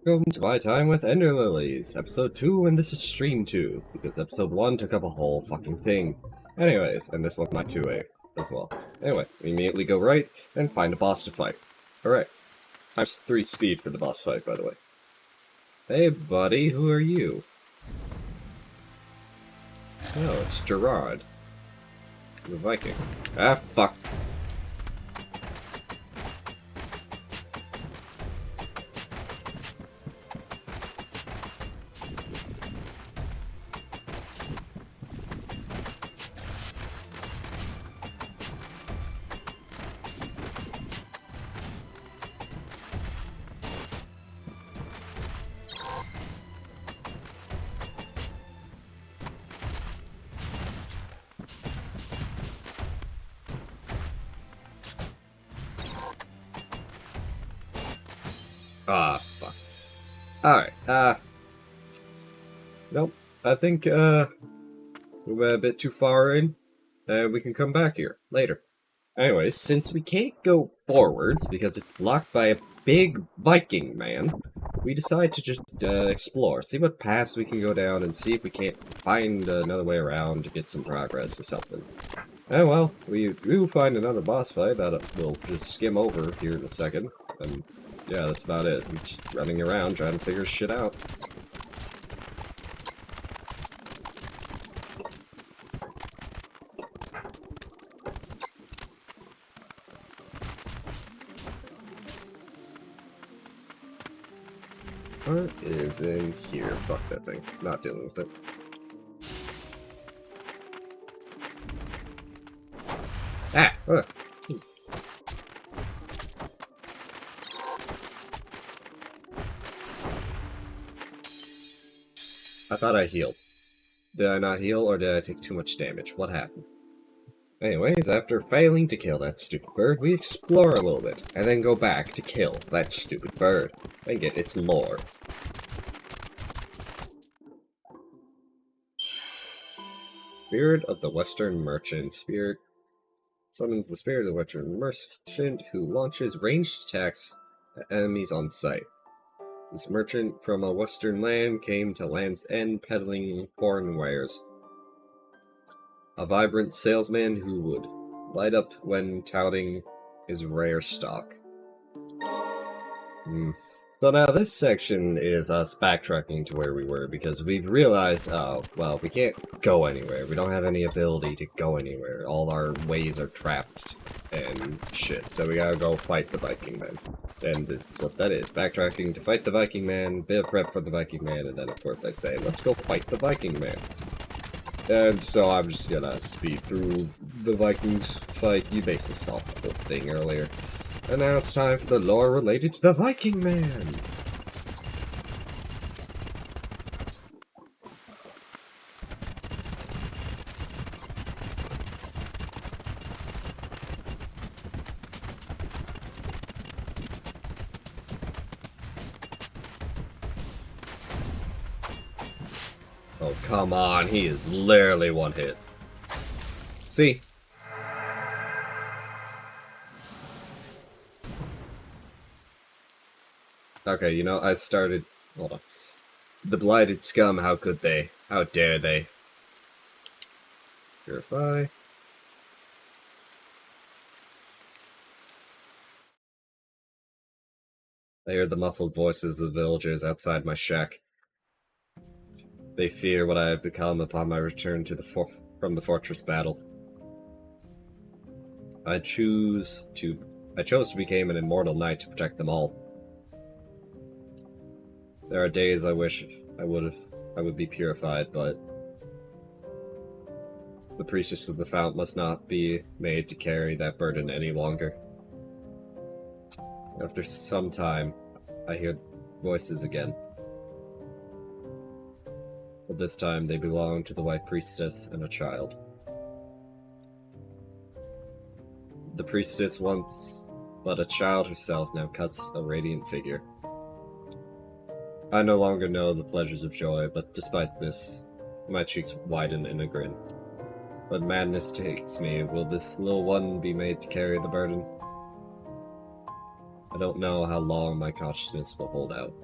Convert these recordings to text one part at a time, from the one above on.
welcome to my time with Ender Lilies, episode 2, and this is stream 2, because episode 1 took up a whole fucking thing. Anyways, and this one might 2A as well. Anyway, we immediately go right and find a boss to fight. Alright. Times 3 speed for the boss fight, by the way. Hey buddy, who are you? Oh, it's Gerard. The Viking. Ah, fuck. Ah, fuck. Alright, nope. I think, we went a bit too far in, and we can come back here later. Anyways, since we can't go forwards because it's blocked by a big Viking man, we decide to just, explore, see what paths we can go down, and see if we can't find another way around to get some progress or something. And well, we will find another boss fight that we'll just skim over here in a second, and yeah, that's about it. We're just running around trying to figure shit out. What is in here? Fuck that thing. Not dealing with it. Ah! I thought I healed. Did I not heal, or did I take too much damage? What happened? Anyways, after failing to kill that stupid bird, we explore a little bit, and then go back to kill that stupid bird, and get its lore. Spirit of the Western Merchant. Spirit summons the spirit of the Western Merchant, who launches ranged attacks at enemies on sight. This merchant from a western land came to Land's End peddling foreign wares. A vibrant salesman who would light up when touting his rare stock. So now this section is us backtracking to where we were, because we've realized, oh, well, we can't go anywhere. We don't have any ability to go anywhere. All our ways are trapped and shit. So we gotta go fight the Viking man. And this is what that is. Backtracking to fight the Viking man, bit of prep for the Viking man, and then of course I say, let's go fight the Viking man. And so I'm just gonna speed through the Vikings fight. You basically saw the whole thing earlier. And now it's time for the lore related to the Viking man! Oh, come on, he is literally one hit. See? Okay, you know, I started... Hold on. The blighted scum, how could they? How dare they? Purify. I hear the muffled voices of the villagers outside my shack. They fear what I have become upon my return to from the fortress battle. I chose to become an immortal knight to protect them all. There are days I wish I would be purified, but the priestess of the fount must not be made to carry that burden any longer. After some time, I hear voices again. But this time they belong to the White Priestess and a child. The priestess once, but a child herself, now cuts a radiant figure. I no longer know the pleasures of joy, but despite this, my cheeks widen in a grin. When madness takes me, will this little one be made to carry the burden? I don't know how long my consciousness will hold out.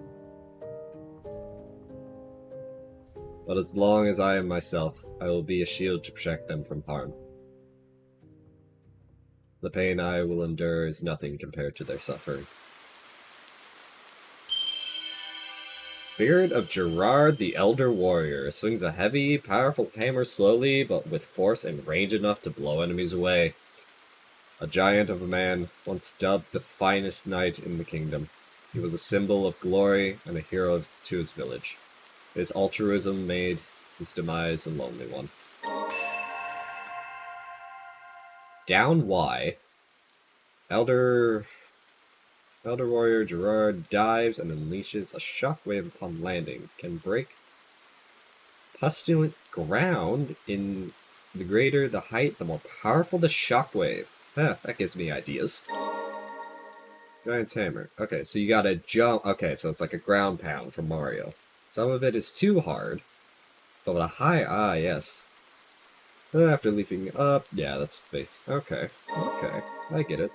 But as long as I am myself, I will be a shield to protect them from harm. The pain I will endure is nothing compared to their suffering. Spirit of Gerard the Elder Warrior swings a heavy, powerful hammer slowly, but with force and range enough to blow enemies away. A giant of a man, once dubbed the finest knight in the kingdom. He was a symbol of glory and a hero to his village. His altruism made his demise a lonely one. Down Y. Elder Warrior Gerard dives and unleashes a shockwave upon landing. Can break pestilent ground. In the greater the height, the more powerful the shockwave. That gives me ideas. Giant's hammer. Okay, so you gotta jump. Okay, so it's like a ground pound from Mario. Some of it is too hard, but with a high, yes. After leaping up, yeah, that's space. Okay, I get it.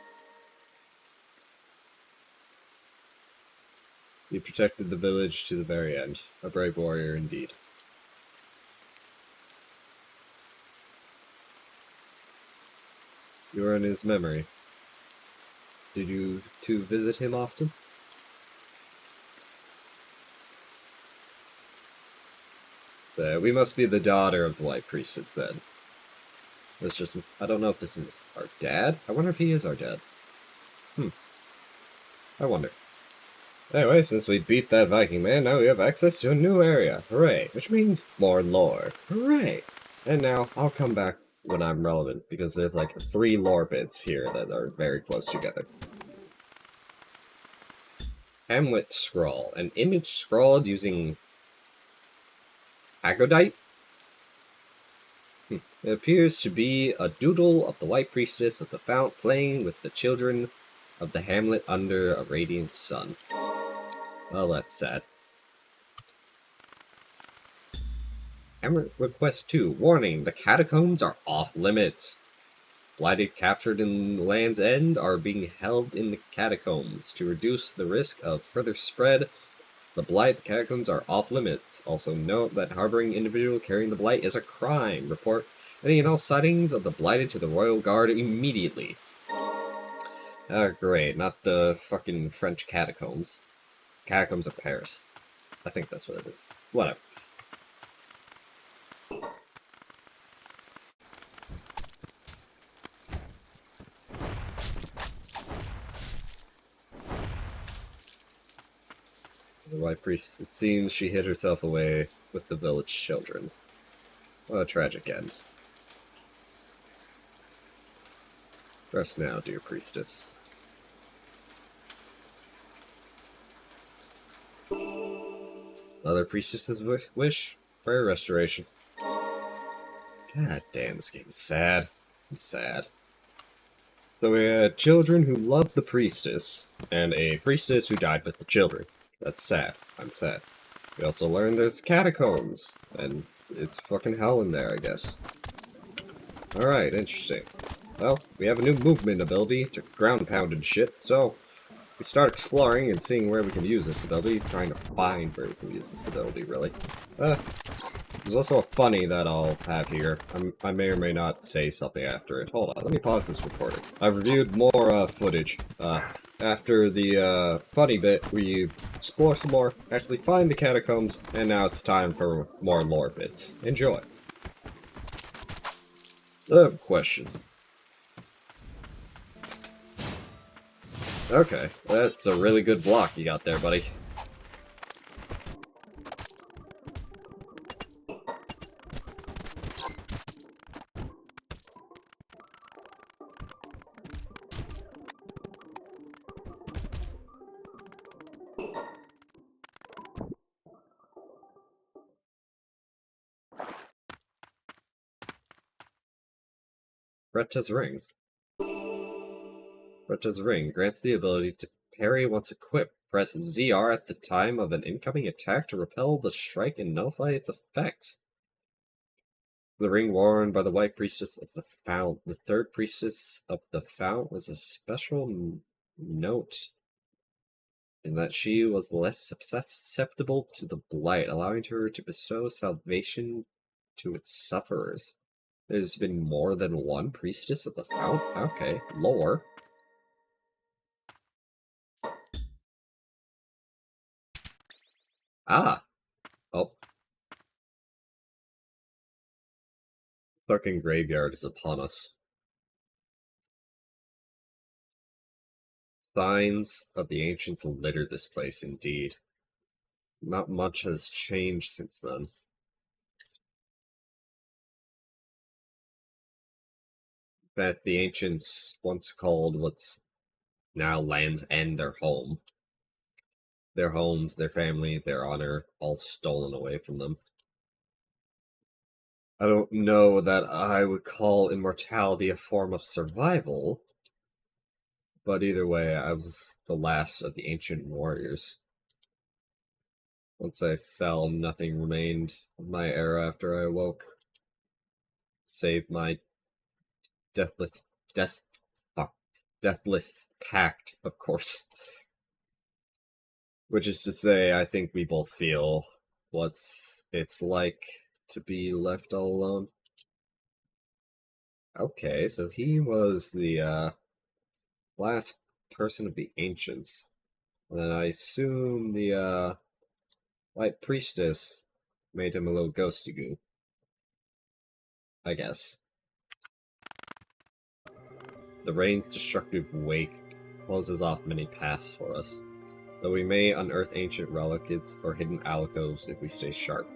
He protected the village to the very end. A brave warrior indeed. You are in his memory. Did you two visit him often? We must be the daughter of the White Priestess then. That's just, I don't know if this is our dad. I wonder if he is our dad. I wonder. Anyway, since we beat that Viking man, now we have access to a new area. Hooray. Which means more lore. Hooray. And now, I'll come back when I'm relevant, because there's like 3 lore bits here that are very close together. Hamlet Scroll. An image scrawled using Agodite? It appears to be a doodle of the White Priestess of the Fount playing with the children of the hamlet under a radiant sun. Well, that's sad. Hamlet Request 2. Warning, the catacombs are off limits. Blighted captured in Land's End are being held in the catacombs. To reduce the risk of further spread, the Blight catacombs are off limits. Also note that harboring individual carrying the Blight is a crime. Report any and all sightings of the Blighted to the Royal Guard immediately. Oh, great. Not the fucking French catacombs. Catacombs of Paris. I think that's what it is. Whatever. The White Priest, it seems she hid herself away with the village children. What a tragic end. Rest now, dear priestess. Another priestess's wish? Prayer restoration. God damn, this game is sad. I'm sad. So we had children who loved the priestess, and a priestess who died with the children. That's sad. I'm sad. We also learned there's catacombs, and it's fucking hell in there, I guess. Alright, interesting. Well, we have a new movement ability to ground pound and shit, so we start exploring and seeing where we can use this ability, trying to find where we can use this ability, really. There's also a funny that I'll have here. I may or may not say something after it. Hold on, let me pause this recording. I've reviewed more footage. After the funny bit, we explore some more, actually find the catacombs, and now it's time for more lore bits. Enjoy. I have a question. Okay, that's a really good block you got there, buddy. Retta's Ring. Retta's Ring grants the ability to parry once equipped. Press ZR at the time of an incoming attack to repel the strike and nullify its effects. The ring worn by the White Priestess of the Fount. The third Priestess of the Fount was a special note and that she was less susceptible to the blight, allowing her to bestow salvation to its sufferers. There's been more than one priestess of the fount? Okay, lore. Ah! Oh. Fucking graveyard is upon us. Signs of the ancients litter this place indeed. Not much has changed since then. That the ancients once called what's now Land's End their home. Their homes, their family, their honor, all stolen away from them. I don't know that I would call immortality a form of survival, but either way, I was the last of the ancient warriors. Once I fell, nothing remained of my era after I awoke, save my deathless, deathless pact, of course. Which is to say, I think we both feel it's like to be left all alone. Okay, so he was the last person of the ancients. And then I assume the White Priestess made him a little ghosty goo. I guess. The rain's destructive wake closes off many paths for us, though we may unearth ancient relics or hidden alcoves if we stay sharp.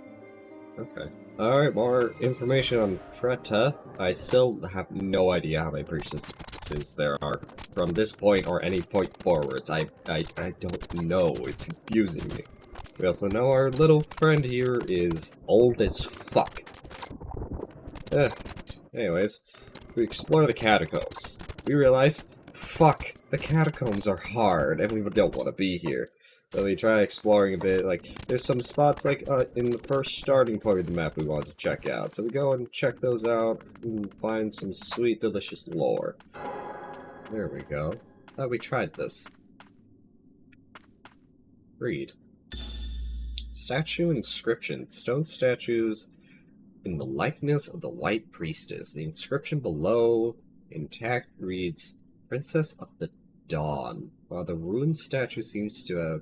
Okay. Alright, more information on Fretta. I still have no idea how many priestesses there are from this point or any point forwards. I don't know. It's confusing me. We also know our little friend here is old as fuck. Anyways, we explore the catacombs. We realize, fuck, the catacombs are hard and we don't want to be here. So we try exploring a bit, like, there's some spots, like, in the first starting point of the map we wanted to check out. So we go and check those out and find some sweet, delicious lore. There we go. Thought we tried this. Read. Statue inscription. Stone statues in the likeness of the White Priestess. The inscription below, intact, reads, Princess of the Dawn, while the ruined statue seems to have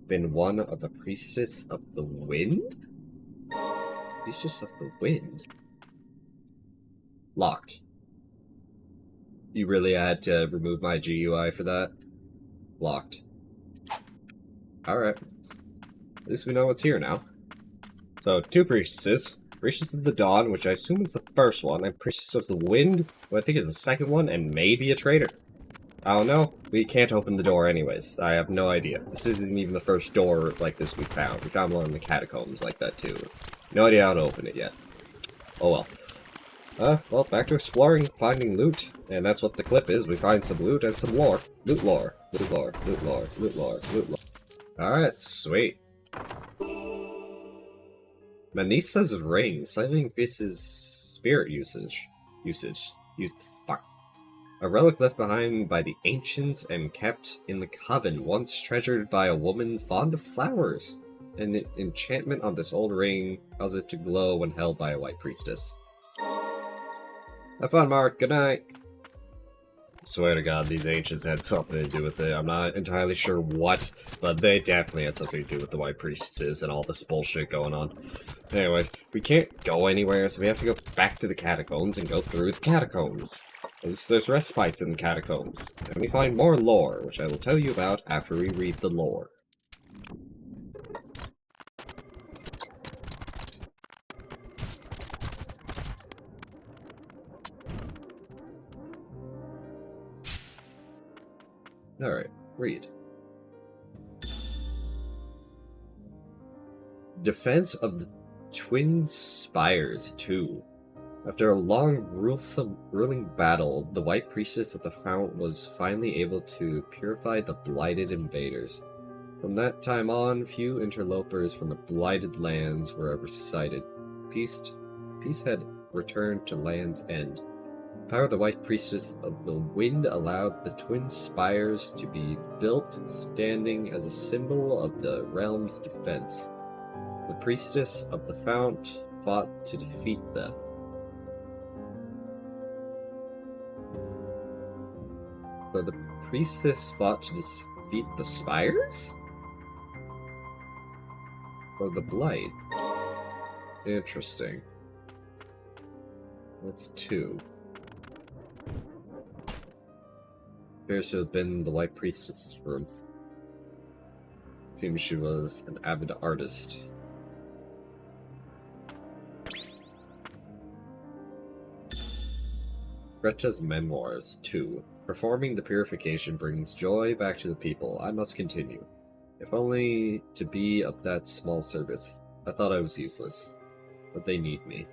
been one of the Priestess of the Wind? Priestess of the Wind? Locked. You really had to remove my GUI for that? Locked. Alright. At least we know what's here now. So, two priestesses. Priestess of the Dawn, which I assume is the first one, and Priestess of the Wind, who I think is the second one, and maybe a traitor. I don't know. We can't open the door anyways. I have no idea. This isn't even the first door like this we found. We found one in the catacombs like that too. No idea how to open it yet. Oh well. Well, back to exploring, finding loot. And that's what the clip is. We find some loot and some lore. Loot lore. Loot lore. Loot lore. Loot lore. Loot lore. Alright, sweet. Manisa's ring slightly increases spirit usage. Fuck. A relic left behind by the ancients and kept in the coven, once treasured by a woman fond of flowers. An enchantment on this old ring causes it to glow when held by a white priestess. Have fun, Mark. Good night. Swear to God, these ancients had something to do with it. I'm not entirely sure what, but they definitely had something to do with the white priestesses and all this bullshit going on. Anyway, we can't go anywhere, so we have to go back to the catacombs and go through the catacombs. There's respites in the catacombs, and we find more lore, which I will tell you about after we read the lore. Alright, read. Defense of the Twin Spires 2. After a long, ruling battle, the White Priestess of the Fount was finally able to purify the blighted invaders. From that time on, few interlopers from the blighted lands were ever sighted. Peace had returned to Land's End. Power of the White Priestess of the Wind allowed the twin spires to be built, standing as a symbol of the realm's defense. The Priestess of the Fount fought to defeat them. So the Priestess fought to defeat the spires? Or the Blight? Interesting. That's 2. Appears to have been the White Priestess' room. Seems she was an avid artist. Greta's Memoirs 2. Performing the purification brings joy back to the people. I must continue. If only to be of that small service. I thought I was useless. But they need me.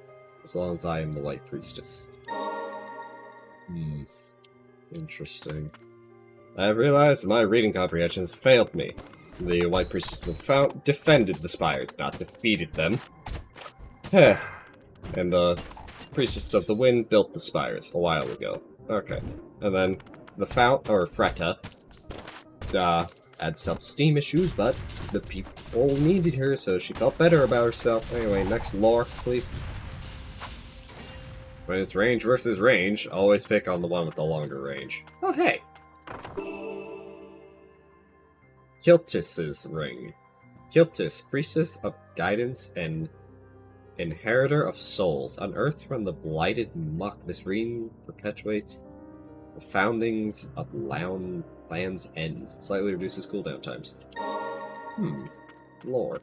As long as I am the White Priestess. Interesting. I have realized my reading comprehension has failed me. The White Priestess of the Fount defended the spires, not defeated them. And the Priestess of the Wind built the spires a while ago. Okay. And then the Fount, or Fretta, had self-esteem issues, but the people needed her, so she felt better about herself. Anyway, next lore, please. When it's range versus range, always pick on the one with the longer range. Oh, hey! Kiltis's Ring. Kiltis, Priestess of Guidance and Inheritor of Souls. Unearthed from the blighted muck, this ring perpetuates the foundings of Land's End. Slightly reduces cooldown times. Lore.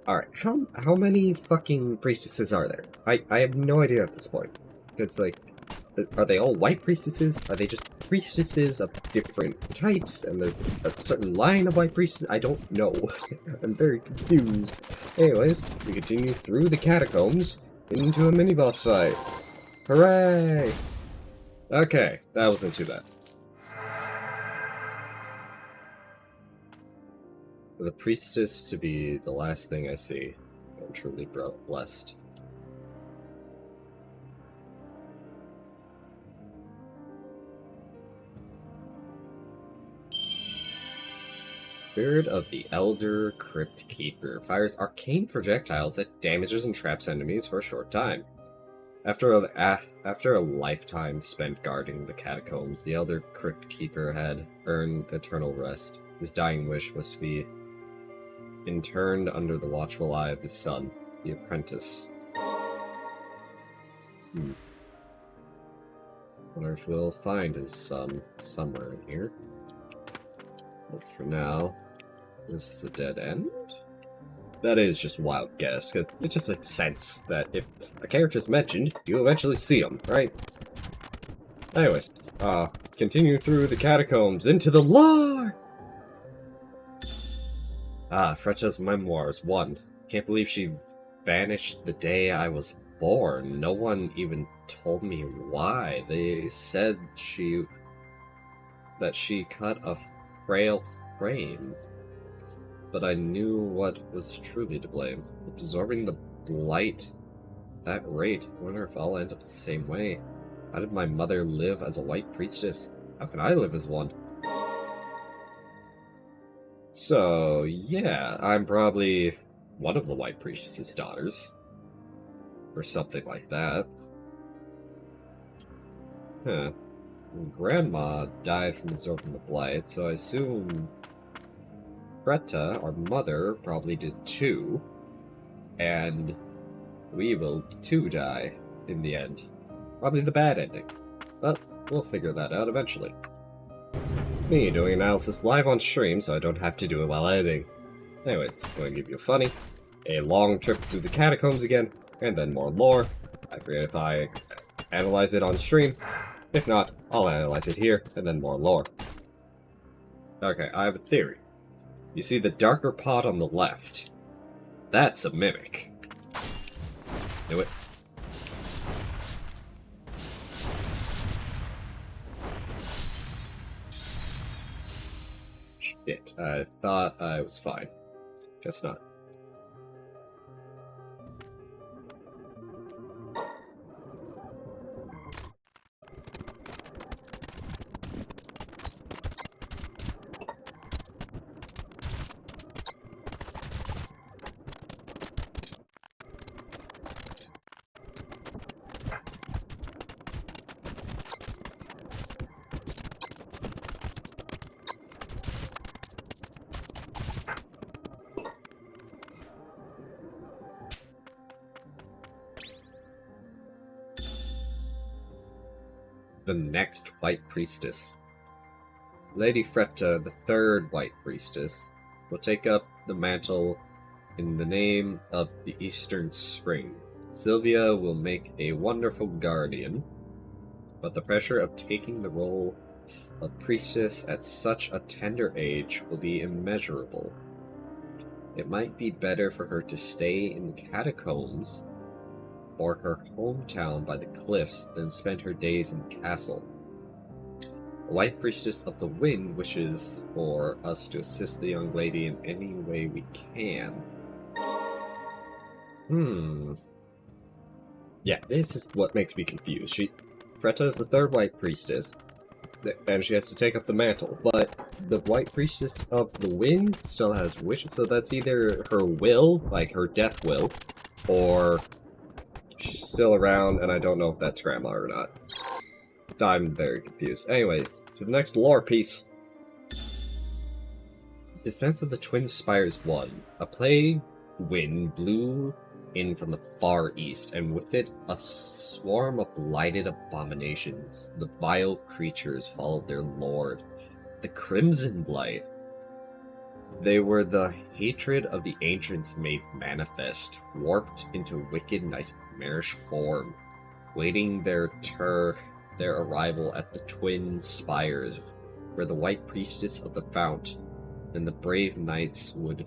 Alright, how many fucking priestesses are there? I have no idea at this point. Because, like, are they all white priestesses? Are they just priestesses of different types? And there's a certain line of white priestesses? I don't know. I'm very confused. Anyways, we continue through the catacombs into a mini-boss fight. Hooray! Okay, that wasn't too bad. For the priestess to be the last thing I see, I'm truly blessed. Spirit of the Elder Crypt Keeper fires arcane projectiles that damages and traps enemies for a short time. After a lifetime spent guarding the catacombs, the Elder Crypt Keeper had earned eternal rest. His dying wish was to be interned under the watchful eye of his son, the apprentice. Wonder if we'll find his son somewhere in here. But for now, this is a dead end? That is just a wild guess, because it just makes sense that if a character's mentioned, you eventually see them, right? Anyways, continue through the catacombs into the lore! Fretta's Memoirs 1. Can't believe she vanished the day I was born. No one even told me why. They said that she cut a frail frame. But I knew what was truly to blame. Absorbing the blight at that rate. I wonder if I'll end up the same way. How did my mother live as a white priestess? How can I live as one? So, yeah, I'm probably one of the white priestess's daughters. Or something like that. Huh. Grandma died from absorbing the blight, so I assume Greta, our mother, probably did too. And we will too die in the end. Probably the bad ending. But we'll figure that out eventually. Me doing analysis live on stream, so I don't have to do it while editing. Anyways, I'm going to give you a long trip through the catacombs again, and then more lore. I forget if I analyze it on stream. If not, I'll analyze it here, and then more lore. Okay, I have a theory. You see the darker pot on the left? That's a mimic. Knew it. Shit, I thought I was fine. Guess not. The next White Priestess. Lady Fretta, the third White Priestess, will take up the mantle in the name of the Eastern Spring. Sylvia will make a wonderful guardian, but the pressure of taking the role of priestess at such a tender age will be immeasurable. It might be better for her to stay in the catacombs or her hometown by the cliffs than spend her days in the castle. The White Priestess of the Wind wishes for us to assist the young lady in any way we can. Yeah, this is what makes me confused. Fretta is the third White Priestess, and she has to take up the mantle, but the White Priestess of the Wind still has wishes, so that's either her will, like her death will, or she's still around, and I don't know if that's Grandma or not. I'm very confused. Anyways, to the next lore piece. Defense of the Twin Spires 1. A plague wind blew in from the far east, and with it a swarm of blighted abominations. The vile creatures followed their lord, the Crimson Blight. They were the hatred of the ancients made manifest, warped into wicked nightmarish form, waiting their arrival at the Twin Spires, where the White Priestess of the Fount and the brave knights would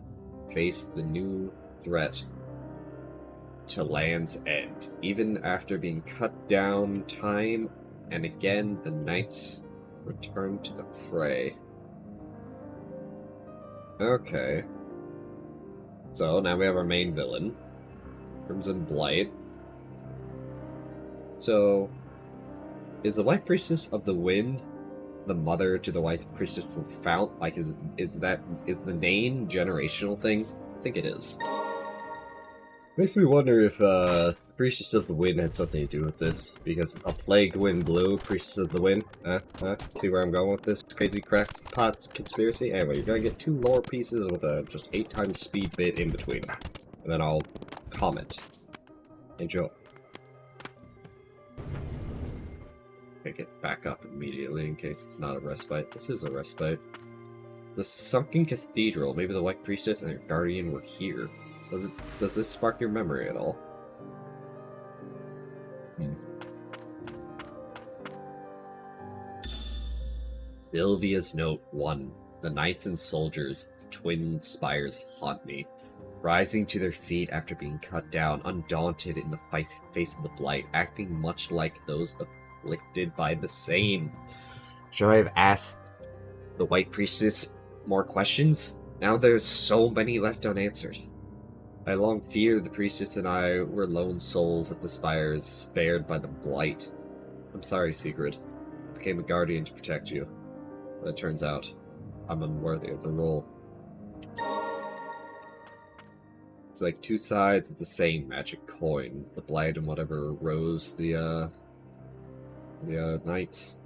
face the new threat to Land's End. Even after being cut down time and again, the knights returned to the fray. Okay. So, now we have our main villain, Crimson Blight. So, is the White Priestess of the Wind the mother to the White Priestess of the Fount? Like, is the name generational thing? I think it is. Makes me wonder if Priestess of the Wind had something to do with this, because a plague wind blew, Priestess of the Wind. See where I'm going with this crazy crackpot conspiracy? Anyway, you're gonna get 2 lore pieces with a just 8 times speed bit in between, and then I'll comment. Enjoy. Pick it back up immediately in case it's not a respite. This is a respite. The sunken cathedral. Maybe the White Priestess and her guardian were here. Does this spark your memory at all? Sylvia's Note 1. The knights and soldiers of Twin Spires haunt me, rising to their feet after being cut down, undaunted in the face of the blight, acting much like those afflicted by the same. Should I have asked the White Priestess more questions? Now there's so many left unanswered. I long fear the priestess and I were lone souls at the spires, spared by the blight. I'm sorry, Sigrid. I became a guardian to protect you. But it turns out, I'm unworthy of the role. It's like 2 sides of the same magic coin. The blight and whatever rose the knights.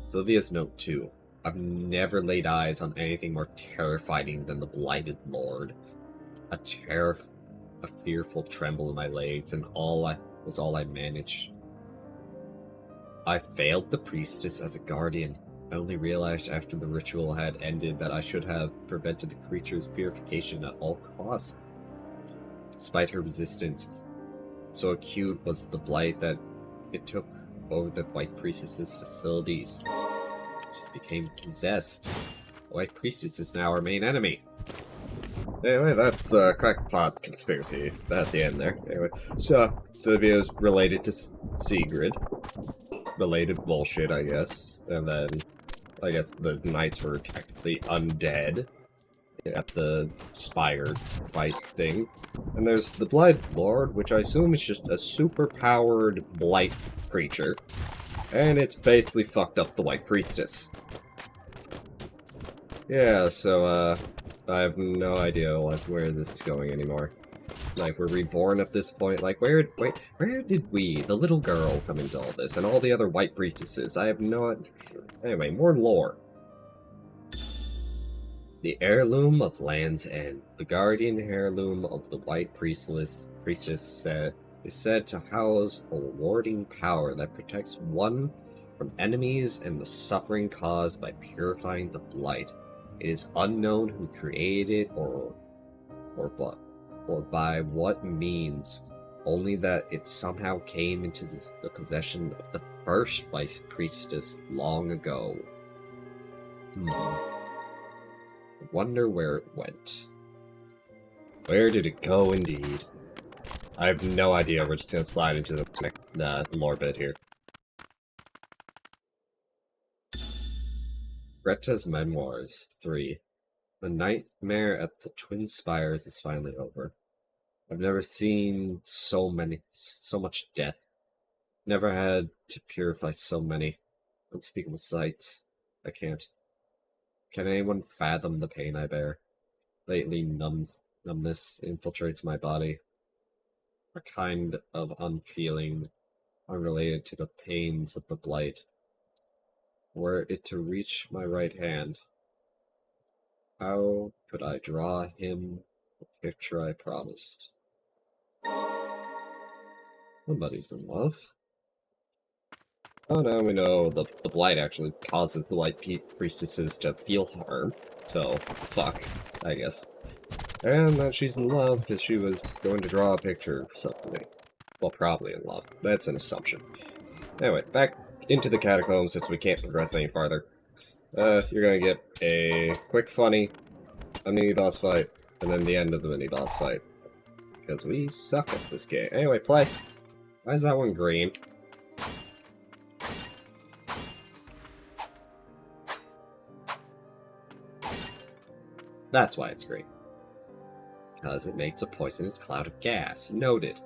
Sylvia's Note 2. I've never laid eyes on anything more terrifying than the Blighted Lord. A fearful tremble in my legs, and all I managed. I failed the priestess as a guardian. I only realized after the ritual had ended that I should have prevented the creature's purification at all costs. Despite her resistance, so acute was the blight that it took over the White Priestess's facilities. She became possessed. The White Priestess is now our main enemy. Anyway, that's a crackpot conspiracy at the end there. Anyway, so Sylvia's related to Sigrid. Related bullshit, I guess. And then, I guess the knights were technically undead at the spire fight thing. And there's the Blight Lord, which I assume is just a super-powered blight creature. And it's basically fucked up the White Priestess. Yeah, so, I have no idea, like, where this is going anymore. Like, we're reborn at this point. Like, where did we, the little girl, come into all this? And all the other White Priestesses? I have no... Anyway, more lore. The heirloom of Land's End. The guardian heirloom of the White Priestess is said to house a warding power that protects one from enemies and the suffering caused by purifying the blight. It is unknown who created or by what means, only that it somehow came into the possession of the first White Priestess long ago. I wonder where it went. Where did it go, indeed? I have no idea. We're just gonna slide into the lore bit here. Greta's Memoirs 3. The nightmare at the Twin Spires is finally over. I've never seen so much death. Never had to purify so many unspeakable sights. I can't. Can anyone fathom the pain I bear? Lately, numbness infiltrates my body. A kind of unfeeling, unrelated to the pains of the blight. Were it to reach my right hand, how could I draw him the picture I promised? Somebody's in love. Oh, now we know the blight actually causes the White Priestesses to feel harm. So, fuck, I guess. And that she's in love because she was going to draw a picture of something. Well, probably in love. That's an assumption. Anyway, back into the catacombs since we can't progress any farther. You're gonna get a quick funny, a mini-boss fight, and then the end of the mini-boss fight. Because we suck at this game. Anyway, play. Why is that one green? That's why it's green. Because it makes a poisonous cloud of gas. Noted.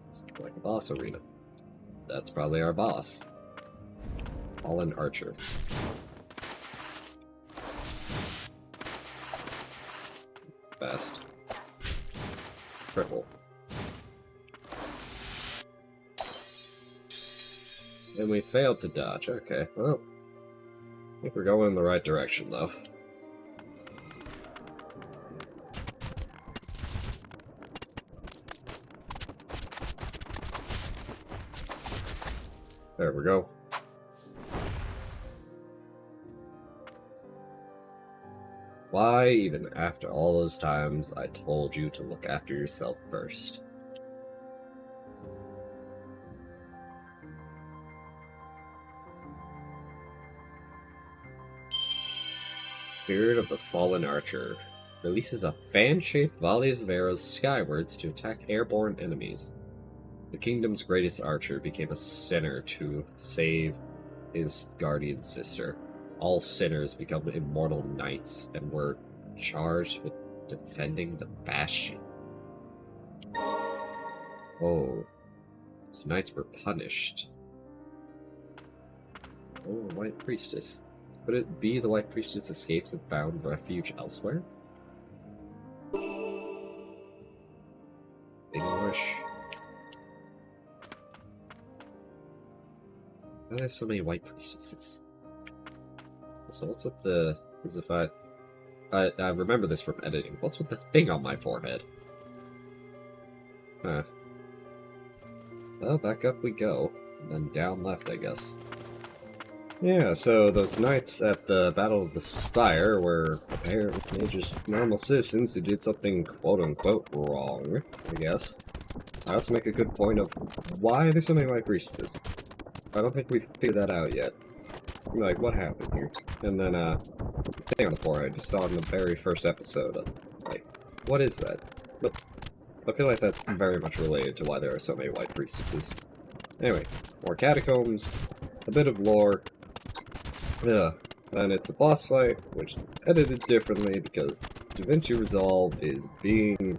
It's like a boss arena. That's probably our boss. Fallen Archer. Best. Triple. And we failed to dodge. Okay, well. I think we're going in the right direction, though. There we go. Why, even after all those times, I told you to look after yourself first. Spirit of the Fallen Archer releases a fan-shaped volley of arrows skywards to attack airborne enemies. The kingdom's greatest archer became a sinner to save his guardian sister. All sinners become immortal knights and were charged with defending the bastion. Oh, those knights were punished. Oh, White Priestess. Could it be the White Priestess escapes and found refuge elsewhere? English. Why are there so many White Priestesses? So what's with the... as if I remember this from editing. What's with the thing on my forehead? Huh. Well, back up we go. And then down left, I guess. Yeah, so those knights at the Battle of the Spire were apparently just normal citizens who did something quote-unquote wrong, I guess. I also make a good point of why there's so many White Priestesses. I don't think we've figured that out yet. Like, what happened here? And then, the thing on the forehead, you saw in the very first episode. Like, what is that? But I feel like that's very much related to why there are so many White Priestesses. Anyway, more catacombs, a bit of lore. Yeah, and it's a boss fight, which is edited differently because DaVinci Resolve is being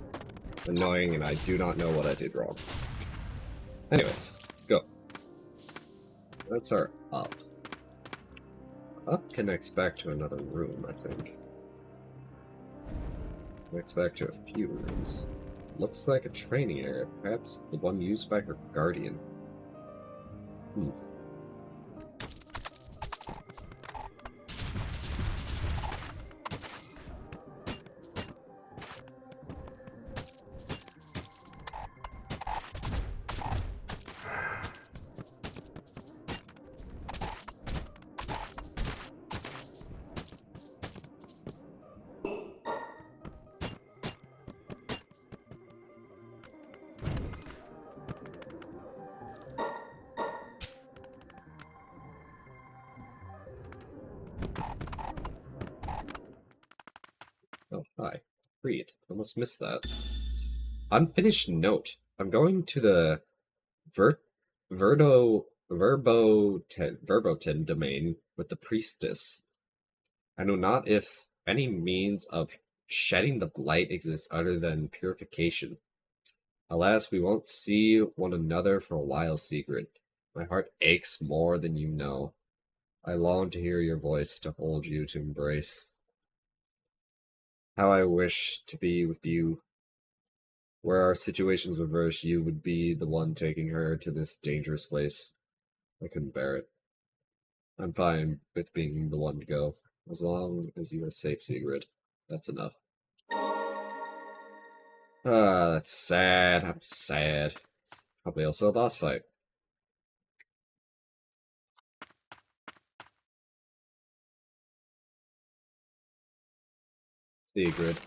annoying and I do not know what I did wrong. Anyways, go. That's our up. Up connects back to another room, I think. Connects back to a few rooms. Looks like a training area, perhaps the one used by her guardian. Oh, hi. Read. Almost missed that. Unfinished note. I'm going to the Verboten domain with the priestess. I know not if any means of shedding the blight exists other than purification. Alas, we won't see one another for a while, secret. My heart aches more than you know. I long to hear your voice, to hold you, to embrace. How I wish to be with you. Where our situations reverse, you would be the one taking her to this dangerous place. I couldn't bear it. I'm fine with being the one to go. As long as you are safe, Sigrid. That's enough. Ah, that's sad. I'm sad. It's probably also a boss fight. Sigrid.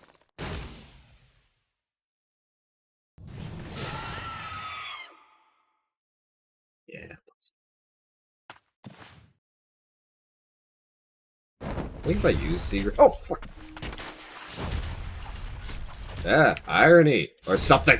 Yeah. Think about you, Sigrid. Oh, fuck. Yeah, irony. Or something.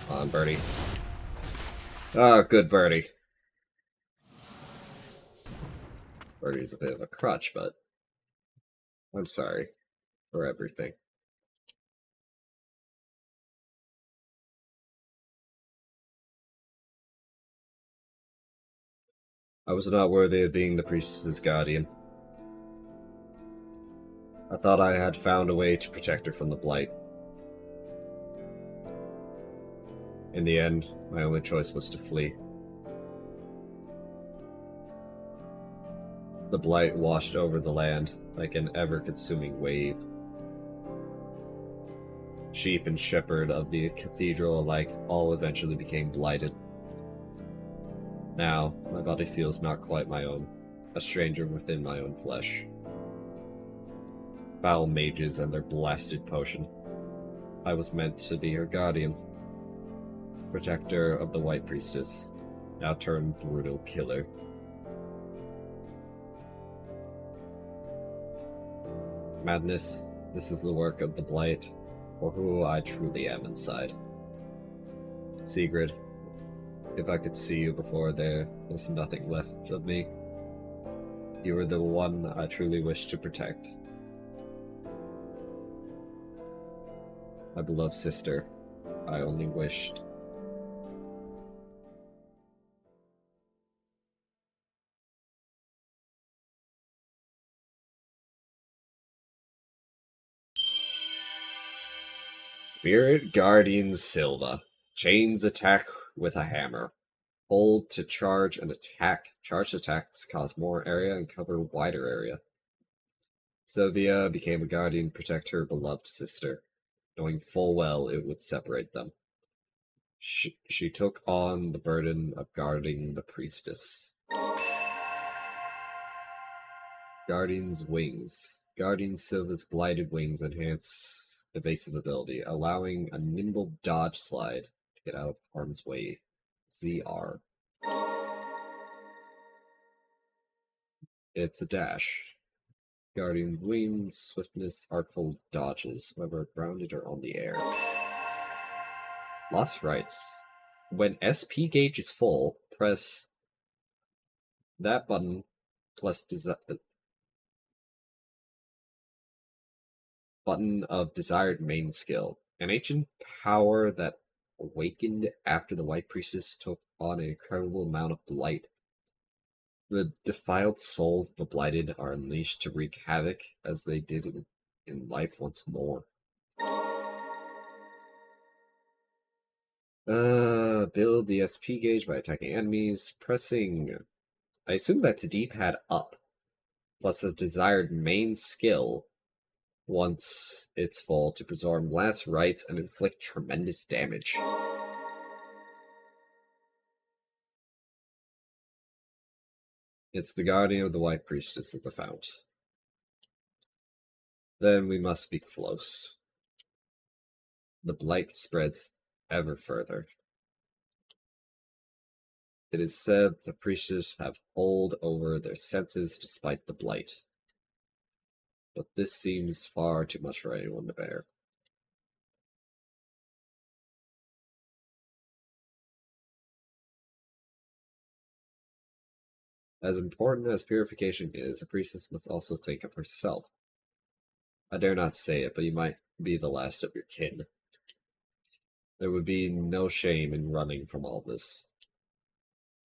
Come on, birdie. Oh, good birdie. Birdie's a bit of a crutch, but I'm sorry for everything. I was not worthy of being the priestess's guardian. I thought I had found a way to protect her from the blight. In the end, my only choice was to flee. The blight washed over the land like an ever-consuming wave. Sheep and shepherd of the cathedral alike all eventually became blighted. Now, my body feels not quite my own, a stranger within my own flesh. Foul mages and their blasted potion. I was meant to be her guardian, protector of the White Priestess, now turned brutal killer. Madness, this is the work of the Blight, or who I truly am inside. Sigrid, if I could see you before there's nothing left of me. You were the one I truly wished to protect. My beloved sister, I only wished. Spirit Guardian Silva. Chains attack with a hammer. Hold to charge and attack. Charged attacks cause more area and cover wider area. Sylvia became a guardian to protect her beloved sister, knowing full well it would separate them. She took on the burden of guarding the priestess. Guardian's Wings. Guardian Silva's blighted wings enhance evasive ability, allowing a nimble dodge slide to get out of harm's way. ZR. It's a dash. Guardian Wings, swiftness, artful dodges, whether grounded or on the air. Lost Rights. When SP gauge is full, press that button plus button of desired main skill. An ancient power that awakened after the White Priestess took on an incredible amount of blight. The defiled souls of the blighted are unleashed to wreak havoc as they did in life once more. Build the SP gauge by attacking enemies, pressing, I assume that's D-pad up, plus a desired main skill once it's full to perform last rites and inflict tremendous damage. It's the guardian of the White Priestess of the Fount. Then we must be close. The blight spreads ever further. It is said the priestess have hold over their senses despite the blight. But this seems far too much for anyone to bear. As important as purification is, a priestess must also think of herself. I dare not say it, but you might be the last of your kin. There would be no shame in running from all this.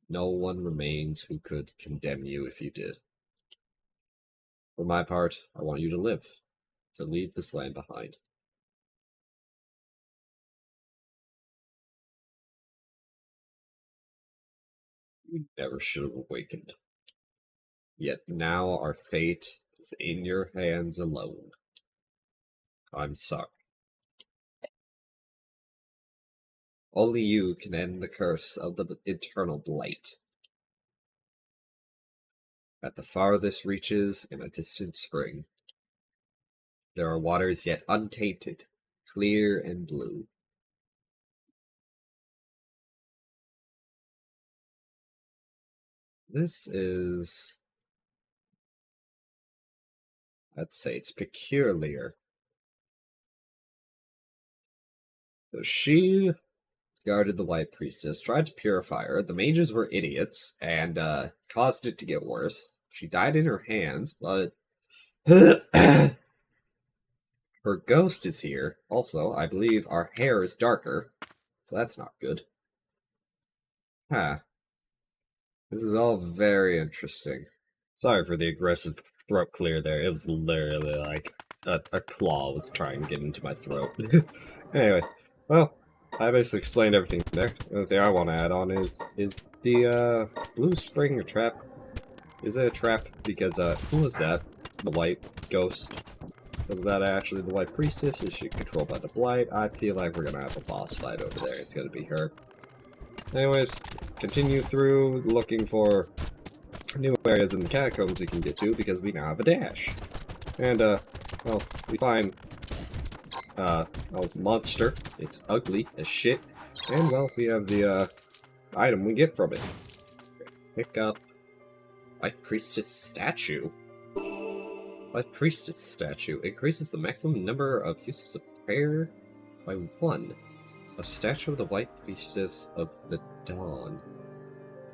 No one remains who could condemn you if you did. For my part, I want you to live, to leave this land behind. You never should have awakened. Yet now our fate is in your hands alone. I'm sorry. Only you can end the curse of the eternal blight. At the farthest reaches in a distant spring, there are waters yet untainted, clear and blue. This is, I'd say it's peculiar. So she guarded the White Priestess, tried to purify her. The mages were idiots and caused it to get worse. She died in her hands, but her ghost is here. Also, I believe our hair is darker, so that's not good. Huh. This is all very interesting. Sorry for the aggressive throat clear there. It was literally like a claw was trying to get into my throat. Anyway, well, I basically explained everything there. The only thing I want to add on is the blue spring a trap? Is it a trap? Because who was that? The white ghost? Was that actually the White Priestess? Is she controlled by the blight? I feel like we're gonna have a boss fight over there. It's gonna be her. Anyways, continue through looking for new areas in the catacombs we can get to because we now have a dash. And, well, we find, a monster. It's ugly as shit. And, well, we have the, item we get from it. Pick up White Priestess statue. White Priestess statue increases the maximum number of uses of prayer by 1. A statue of the White Priestess of the Dawn,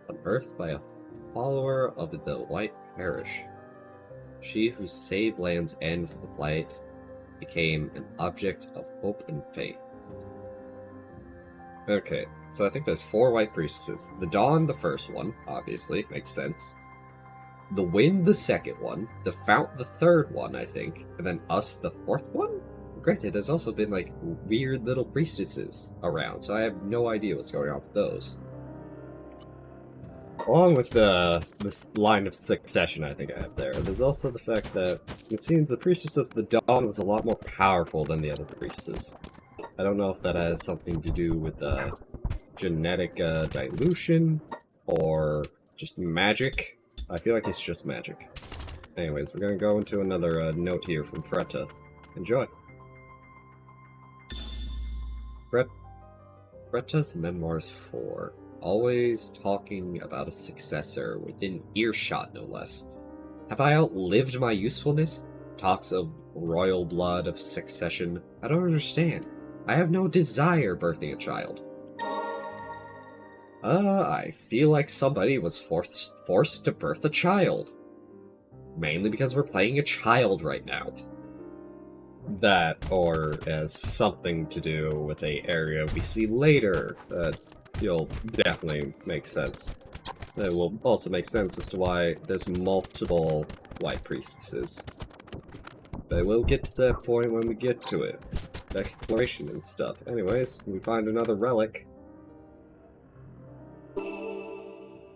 unearthed by a follower of the White Parish. She who saved Land's End from the Blight became an object of hope and faith. Okay, so I think there's 4 White Priestesses. The Dawn, the first one, obviously, makes sense. The Wind, the second one. The Fount, the third one, I think. And then Us, the fourth one? Granted, there's also been, like, weird little priestesses around, so I have no idea what's going on with those. Along with this line of succession I think I have there's also the fact that it seems the Priestess of the Dawn was a lot more powerful than the other priestesses. I don't know if that has something to do with genetic dilution or just magic. I feel like it's just magic. Anyways, we're gonna go into another note here from Fretta. Enjoy. Fretta's Memoirs 4. Always talking about a successor, within earshot no less. Have I outlived my usefulness? Talks of royal blood, of succession. I don't understand. I have no desire birthing a child. I feel like somebody was forced to birth a child. Mainly because we're playing a child right now. That, or as something to do with a area we see later, that you'll definitely make sense. It will also make sense as to why there's multiple White Priestesses. But we'll get to that point when we get to it. Exploration and stuff. Anyways, we find another relic.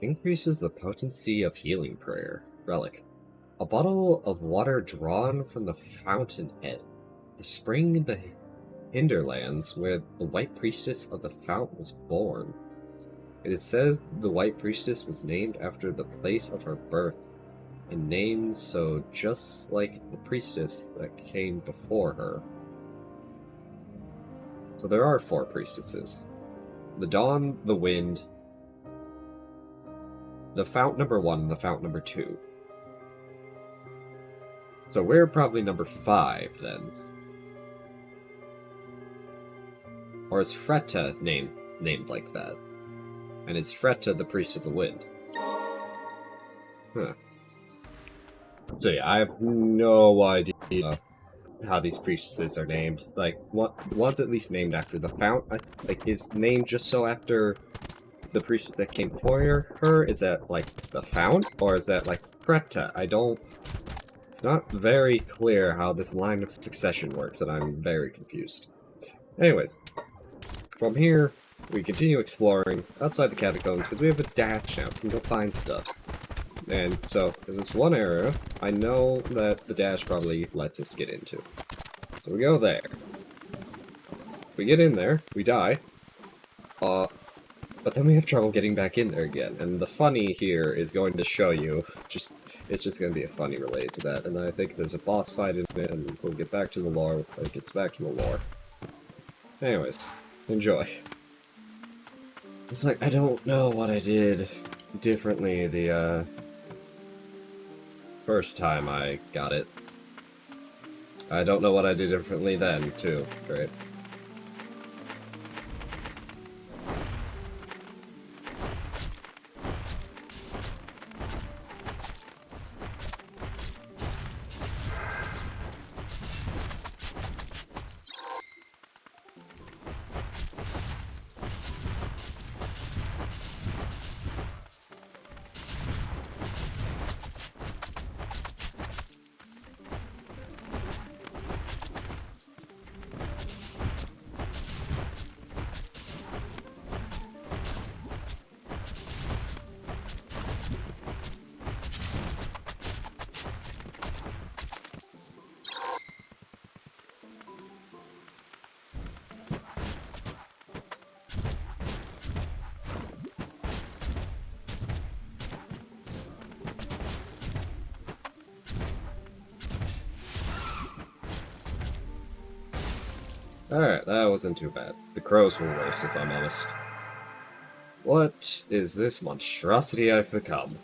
Increases the potency of healing prayer. Relic. A bottle of water drawn from the fountainhead. A spring in the hinterlands where the White Priestess of the Fount was born. It says the White Priestess was named after the place of her birth, and named so just like the priestess that came before her. So there are 4 priestesses. The Dawn, the Wind, the Fount number 1, and the Fount number 2. So we're probably number 5, then. Or is Fretta named like that? And is Fretta the Priest of the Wind? Huh. So yeah, I have no idea how these priestesses are named. Like, one's at least named after the Fount. Like, is named just so after the priestess that came before her? Is that, like, the Fount? Or is that, like, Fretta? It's not very clear how this line of succession works, and I'm very confused. Anyways, from here, we continue exploring outside the catacombs, because we have a dash now. We can go find stuff. And so, there's this one area I know that the dash probably lets us get into. So we go there. We get in there, we die. But then we have trouble getting back in there again. And the funny here is going to show you, it's just going to be a funny related to that. And I think there's a boss fight in it, and we'll get back to the lore when it gets back to the lore. Anyways, enjoy. It's like, I don't know what I did differently the, first time I got it. I don't know what I did differently then, too. Great. Alright, that wasn't too bad. The crows were worse, if I'm honest. What is this monstrosity I've become?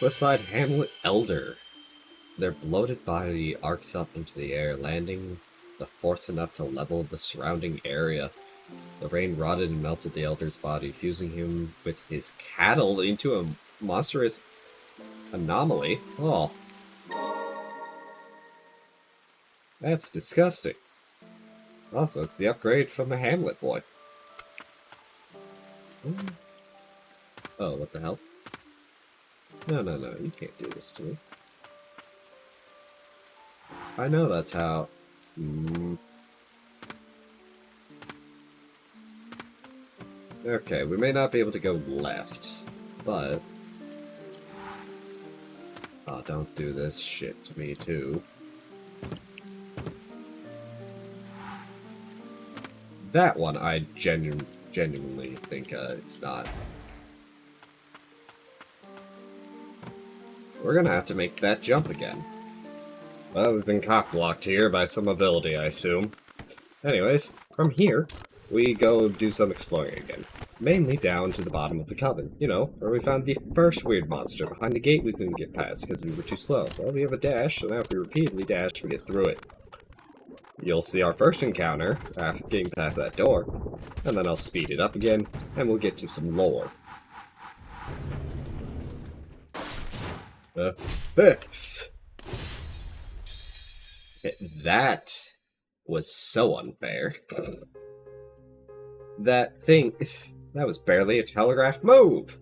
Cliffside Hamlet Elder. Their bloated body arcs up into the air, landing the force enough to level the surrounding area. The rain rotted and melted the Elder's body, fusing him with his cattle into a monstrous anomaly. Oh. That's disgusting. Also, it's the upgrade from the Hamlet boy. Oh, what the hell? No, you can't do this to me. I know that's how... Okay, we may not be able to go left, but... Oh, don't do this shit to me, too. That one, I genuinely think it's not. We're gonna have to make that jump again. Well, we've been cock-blocked here by some ability, I assume. Anyways, from here, we go do some exploring again. Mainly down to the bottom of the coven, you know, where we found the first weird monster behind the gate we couldn't get past because we were too slow. Well, we have a dash, so now if we repeatedly dash, we get through it. You'll see our first encounter after getting past that door, and then I'll speed it up again, and we'll get to some lore. That was so unfair. That thing, that was barely a telegraphed move.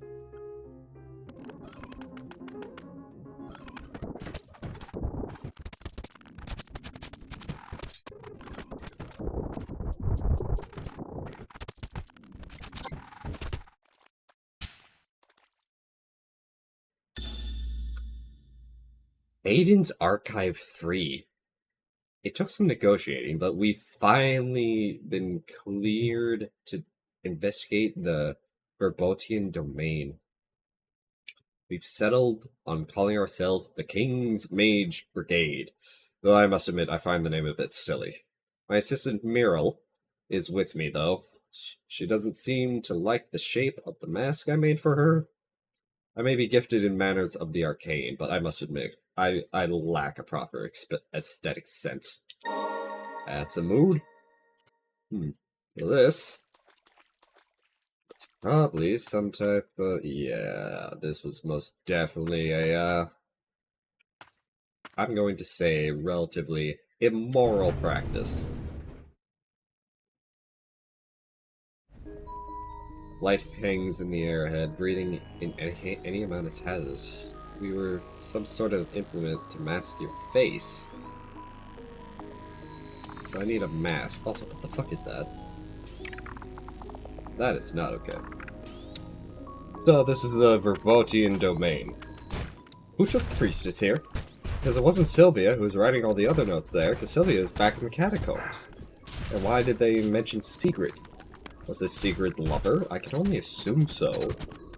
Aiden's Archive 3. It took some negotiating, but we've finally been cleared to investigate the Verbotian domain. We've settled on calling ourselves the King's Mage Brigade, though I must admit I find the name a bit silly. My assistant Muriel is with me, though. She doesn't seem to like the shape of the mask I made for her. I may be gifted in manners of the arcane, but I must admit, I lack a proper aesthetic sense. That's a mood. So this... it's probably some type of... yeah, this was most definitely a, I'm going to say relatively immoral practice. Light hangs in the air ahead, breathing in any amount is hazardous. We were some sort of implement to mask your face. So I need a mask. Also, what the fuck is that? That is not okay. So this is the Verbotian domain. Who took the priestess here? Because it wasn't Sylvia who was writing all the other notes there, because Sylvia is back in the catacombs. And why did they mention Sigrid? Was this Sigrid's lover? I can only assume so.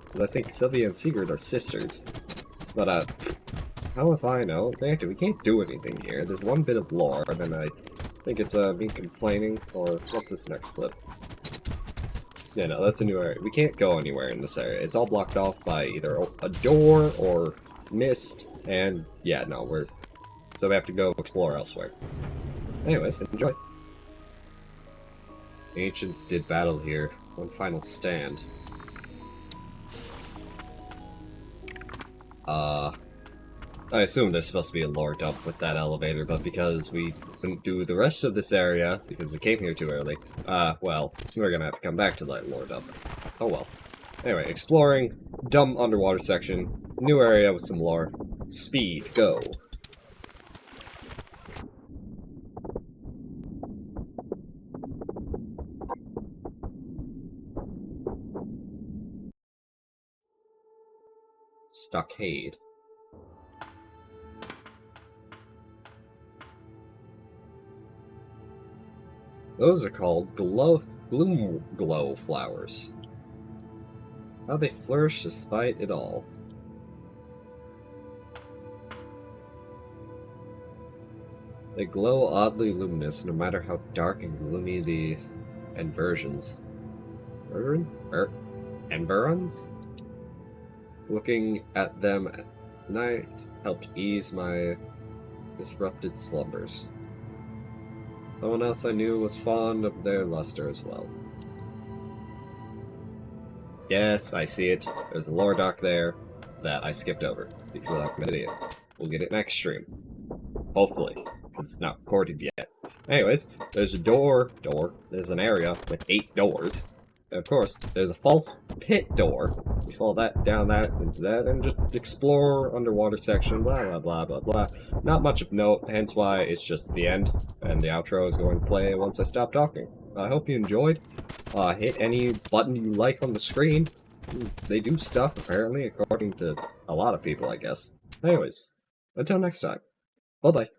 Because I think Sylvia and Sigrid are sisters. But, how if I know? We can't do anything here. There's one bit of lore, and then I think it's, me complaining, or what's this next clip? Yeah, no, that's a new area. We can't go anywhere in this area. It's all blocked off by either a door or mist, and yeah, no, so we have to go explore elsewhere. Anyways, enjoy. Ancients did battle here. One final stand. I assume there's supposed to be a lore dump with that elevator, but because we couldn't do the rest of this area, because we came here too early, well, we're gonna have to come back to that lore dump. Oh well. Anyway, exploring, dumb underwater section, new area with some lore. Speed, go. Stockade. Those are called gloom glow flowers. How they flourish despite it all. They glow oddly luminous no matter how dark and gloomy the environs. Environs? Looking at them The night helped ease my disrupted slumbers. Someone else I knew was fond of their luster as well. Yes, I see it. There's a lore dock there that I skipped over because I'm an idiot. We'll get it next stream. Hopefully, because it's not recorded yet. Anyways, there's a there's an area with 8 doors. And of course, there's a false pit door. You follow that, down that, into that, and just explore underwater section, blah blah blah blah blah. Not much of note, hence why it's just the end, and the outro is going to play once I stop talking. I hope you enjoyed. Hit any button you like on the screen. They do stuff, apparently, according to a lot of people, I guess. Anyways, until next time. Bye-bye.